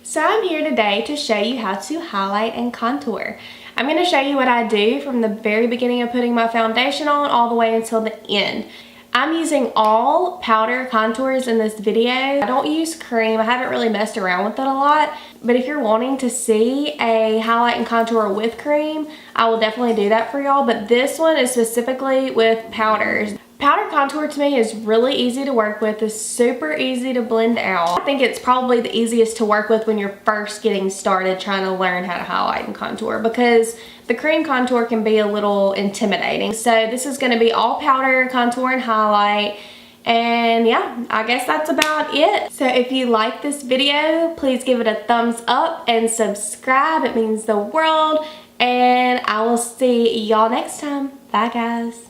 So I'm here today to show you how to highlight and contour. I'm going to show you what I do from the very beginning of putting my foundation on all the way until the end. I'm using all powder contours in this video. I don't use cream. I haven't really messed around with it a lot. But if you're wanting to see a highlight and contour with cream, I will definitely do that for y'all. But this one is specifically with powders. Powder contour to me is really easy to work with. It's super easy to blend out. I think it's probably the easiest to work with when you're first getting started trying to learn how to highlight and contour, because the cream contour can be a little intimidating. So this is going to be all powder contour and highlight. And yeah, I guess that's about it. So if you like this video, please give it a thumbs up and subscribe. It means the world. And I will see y'all next time. Bye guys.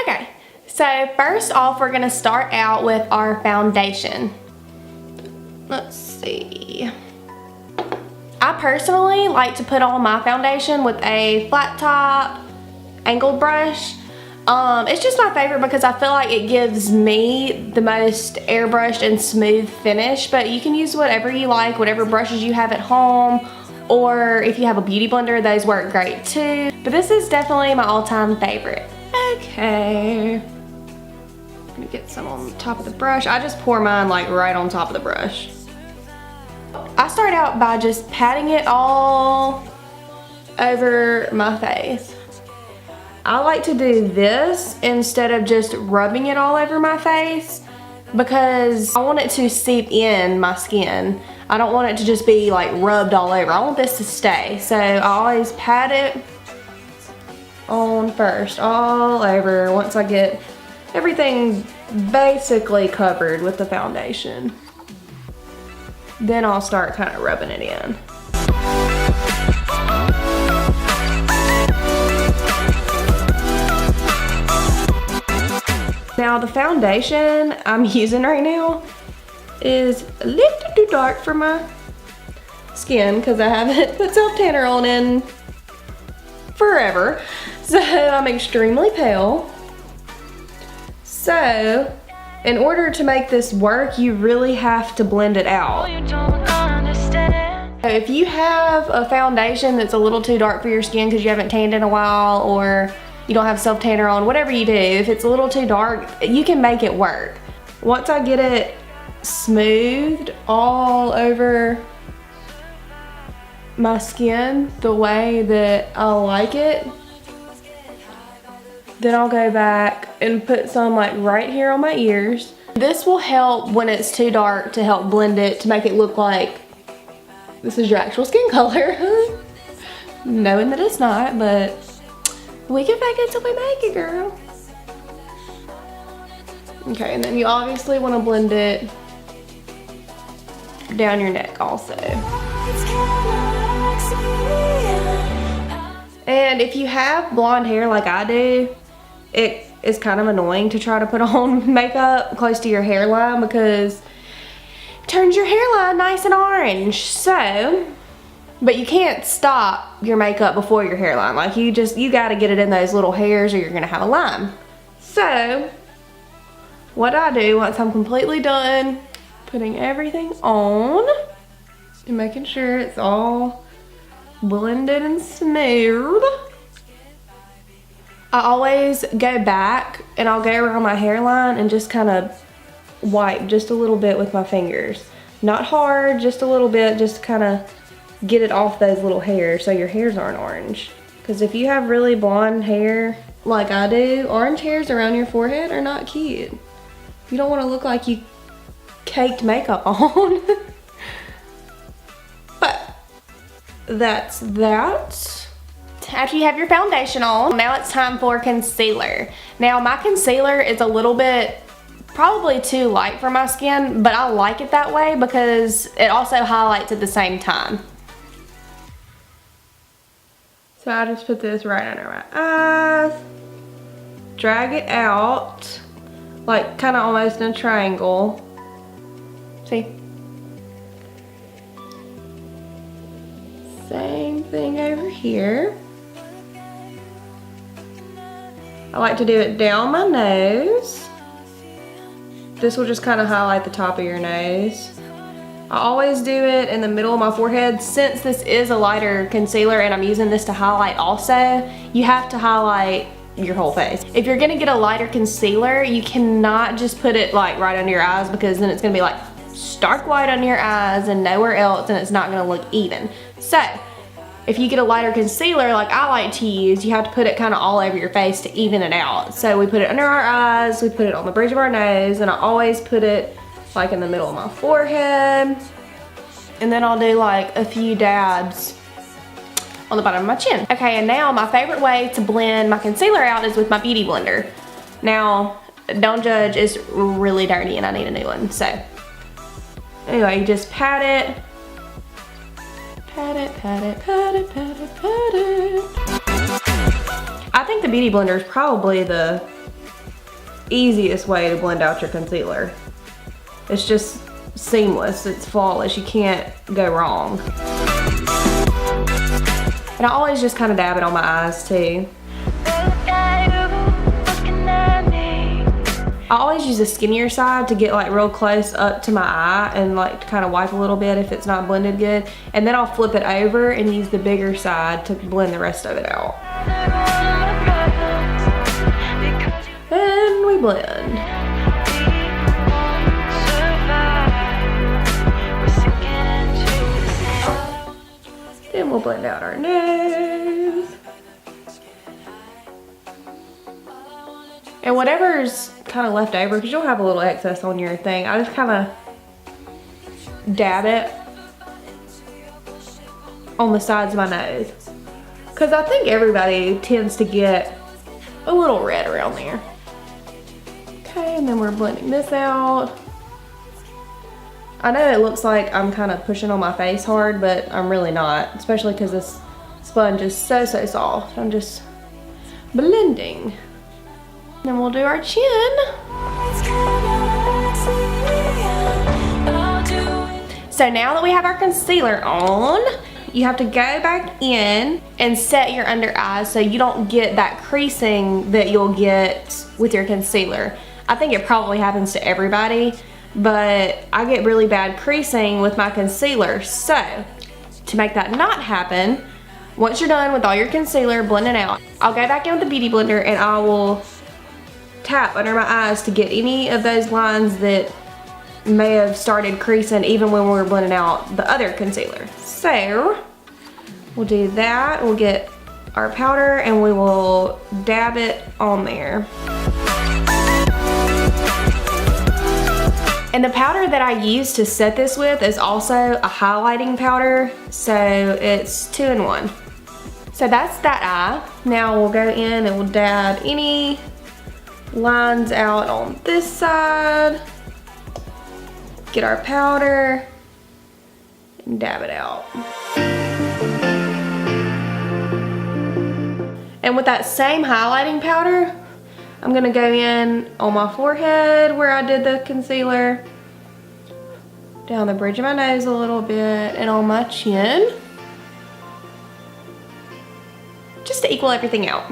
Okay, so first off, we're gonna start out with our foundation. Let's see. I personally like to put on my foundation with a flat top angled brush. It's just my favorite because I feel like it gives me the most airbrushed and smooth finish, but you can use whatever you like, whatever brushes you have at home, or if you have a beauty blender, those work great too. But this is definitely my all-time favorite. Okay, I'm gonna get some on the top of the brush. I just pour mine like right on top of the brush. I start out by just patting it all over my face. I like to do this instead of just rubbing it all over my face because I want it to seep in my skin. I don't want it to just be like rubbed all over. I want this to stay. So I always pat it on first, all over, once I get everything basically covered with the foundation. Then I'll start kind of rubbing it in. Now the foundation I'm using right now is a little too dark for my skin because I haven't put self-tanner on in forever. So I'm extremely pale. So in order to make this work, you really have to blend it out. If you have a foundation that's a little too dark for your skin because you haven't tanned in a while, or you don't have self-tanner on, whatever you do, if it's a little too dark, you can make it work. Once I get it smoothed all over my skin the way that I like it, then I'll go back and put some like right here on my ears. This will help when it's too dark to help blend it, to make it look like this is your actual skin color. Knowing that it's not, but we can fake it till we make it, girl. Okay, and then you obviously want to blend it down your neck also. And if you have blonde hair like I do, it is kind of annoying to try to put on makeup close to your hairline because it turns your hairline nice and orange. So, but you can't stop your makeup before your hairline. Like you gotta get it in those little hairs or you're gonna have a line. So, what I do once I'm completely done putting everything on and making sure it's all blended and smooth, I always go back and I'll go around my hairline and just kind of wipe just a little bit with my fingers. Not hard, just a little bit, just to kind of get it off those little hairs so your hairs aren't orange. Because if you have really blonde hair like I do, orange hairs around your forehead are not cute. You don't want to look like you caked makeup on. But that's that. After you have your foundation on, now it's time for concealer. Now my concealer is a little bit probably too light for my skin, but I like it that way because it also highlights at the same time. So I just put this right under my eyes, drag it out, like kind of almost in a triangle. See? Same thing over here. I like to do it down my nose. This will just kind of highlight the top of your nose. I always do it in the middle of my forehead. Since this is a lighter concealer and I'm using this to highlight also, you have to highlight your whole face. If you're gonna get a lighter concealer, you cannot just put it like right under your eyes, because then it's gonna be like stark white under your eyes and nowhere else, and it's not gonna look even. So if you get a lighter concealer like I like to use, you have to put it kind of all over your face to even it out. So we put it under our eyes, we put it on the bridge of our nose, and I always put it like in the middle of my forehead. And then I'll do like a few dabs on the bottom of my chin. Okay, and now my favorite way to blend my concealer out is with my beauty blender. Now, don't judge, it's really dirty and I need a new one. So, anyway, you just pat it. Pat it, pat it, pat it, pat it, pat it. I think the beauty blender is probably the easiest way to blend out your concealer. It's just seamless, it's flawless, you can't go wrong. And I always just kind of dab it on my eyes too. I always use the skinnier side to get like real close up to my eye and like to kind of wipe a little bit if it's not blended good. And then I'll flip it over and use the bigger side to blend the rest of it out. And we blend. Then we'll blend out our nose. And whatever's kind of left over, because you'll have a little excess on your thing, I just kind of dab it on the sides of my nose. Because I think everybody tends to get a little red around there. Okay, and then we're blending this out. I know it looks like I'm kind of pushing on my face hard, but I'm really not, especially because this sponge is so soft. I'm just blending. Then we'll do our chin. So now that we have our concealer on, you have to go back in and set your under eyes so you don't get that creasing that you'll get with your concealer. I think it probably happens to everybody, but I get really bad creasing with my concealer. So to make that not happen, once you're done with all your concealer blending out, I'll go back in with the beauty blender and I will tap under my eyes to get any of those lines that may have started creasing even when we were blending out the other concealer. So we'll do that. We'll get our powder and we will dab it on there. And the powder that I use to set this with is also a highlighting powder, so it's 2-in-1. So that's that eye. Now we'll go in and we'll dab any lines out on this side, get our powder, and dab it out. And with that same highlighting powder, I'm gonna go in on my forehead where I did the concealer, down the bridge of my nose a little bit, and on my chin, just to equal everything out.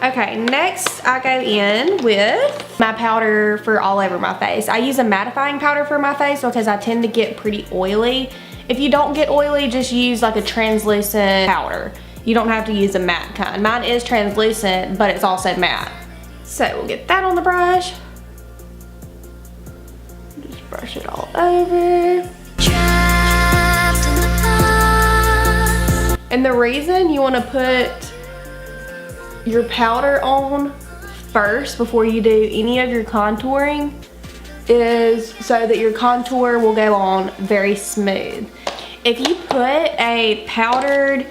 Okay, next I go in with my powder for all over my face. I use a mattifying powder for my face because I tend to get pretty oily. If you don't get oily, just use like a translucent powder. You don't have to use a matte kind. Mine is translucent, but it's also matte. So we'll get that on the brush. Just brush it all over. And the reason you want to put your powder on first before you do any of your contouring is so that your contour will go on very smooth. If you put a powdered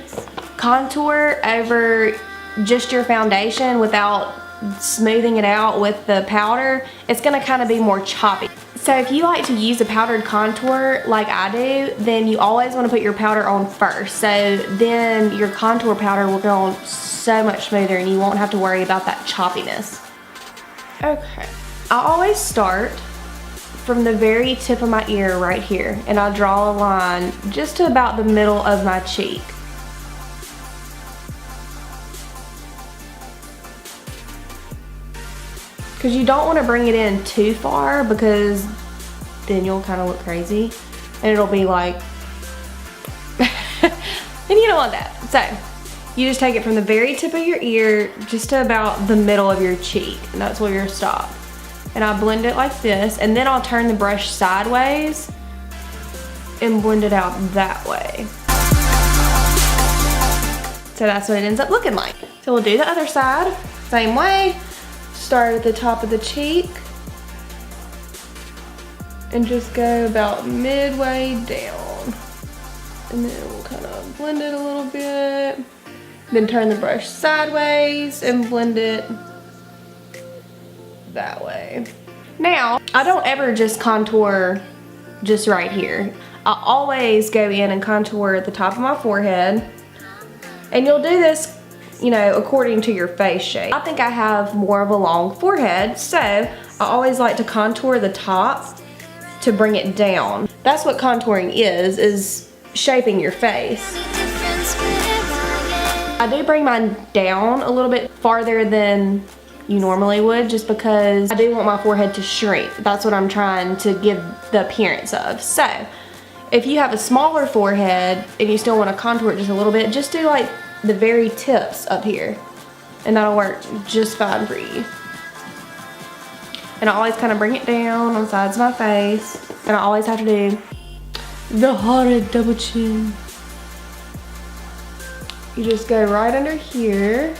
contour over just your foundation without smoothing it out with the powder, it's gonna kind of be more choppy. So if you like to use a powdered contour like I do, then you always want to put your powder on first. So then your contour powder will go on so much smoother and you won't have to worry about that choppiness. Okay, I always start from the very tip of my ear right here, and I'll draw a line just to about the middle of my cheek. because you don't want to bring it in too far because then you'll kind of look crazy and it'll be like, and you don't want that. So you just take it from the very tip of your ear just to about the middle of your cheek, and that's where you'll stop. And I blend it like this, and then I'll turn the brush sideways and blend it out that way. So that's what it ends up looking like. So we'll do the other side, same way. Start at the top of the cheek and just go about midway down. And then we'll kind of blend it a little bit. Then turn the brush sideways and blend it that way. Now, I don't ever just contour just right here. I always go in and contour at the top of my forehead. And you'll do this, you know, according to your face shape. I think I have more of a long forehead, so I always like to contour the top to bring it down. That's what contouring is shaping your face. I do bring mine down a little bit farther than you normally would, just because I do want my forehead to shrink. That's what I'm trying to give the appearance of. So if you have a smaller forehead and you still want to contour it just a little bit, just do like the very tips up here, and that'll work just fine for you. And I always kind of bring it down on the sides of my face, and I always have to do the horrid double chin. You just go right under here.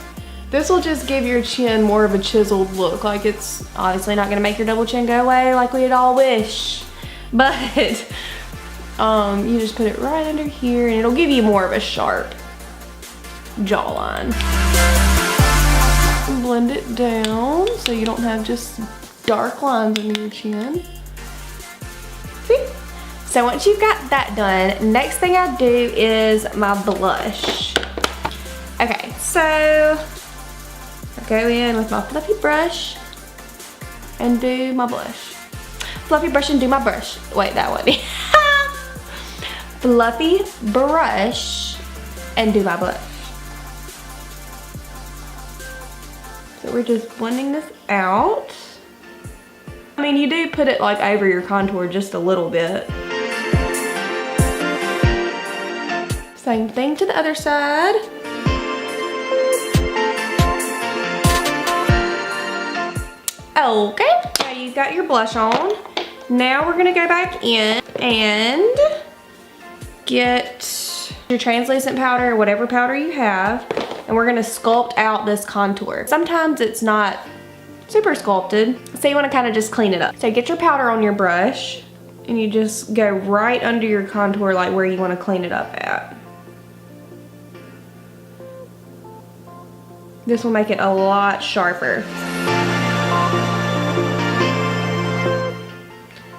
This will just give your chin more of a chiseled look. Like, it's obviously not gonna make your double chin go away like we'd all wish, but you just put it right under here and it'll give you more of a sharp jawline. And blend it down so you don't have just dark lines under your chin. See? So once you've got that done, next thing I do is my blush. Okay, so I go in with my fluffy brush and do my blush. Fluffy brush and do my brush. Wait, that one. Fluffy brush and do my blush. So we're just blending this out. I mean, you do put it like over your contour just a little bit. Same thing to the other side. Okay, now you've got your blush on. Now we're gonna go back in and get your translucent powder or whatever powder you have, and we're gonna sculpt out this contour. Sometimes it's not super sculpted, so you wanna kinda just clean it up. So get your powder on your brush and you just go right under your contour, like where you wanna clean it up at. This will make it a lot sharper.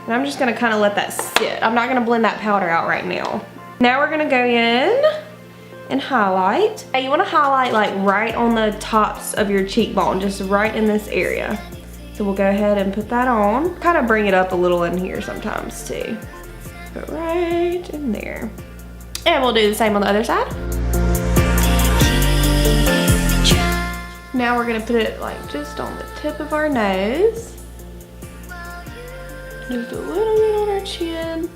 And I'm just gonna kinda let that sit. I'm not gonna blend that powder out right now. Now we're gonna go in and highlight. Now you wanna highlight like right on the tops of your cheekbone, just right in this area. So we'll go ahead and put that on. Kind of bring it up a little in here sometimes too. Put right in there. And we'll do the same on the other side. Now we're gonna put it like just on the tip of our nose. Just a little bit on our chin.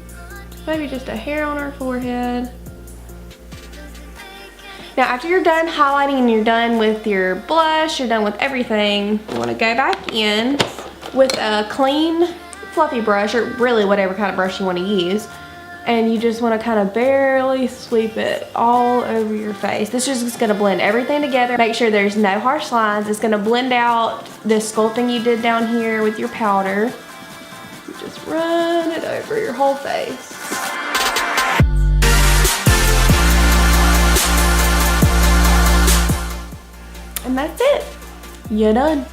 Maybe just a hair on our forehead. Now after you're done highlighting and you're done with your blush, you're done with everything, you wanna go back in with a clean fluffy brush, or really whatever kind of brush you wanna use, and you just wanna kind of barely sweep it all over your face. This is just gonna blend everything together. Make sure there's no harsh lines. It's gonna blend out this sculpting you did down here with your powder. Just run it over your whole face. And that's it. You're done.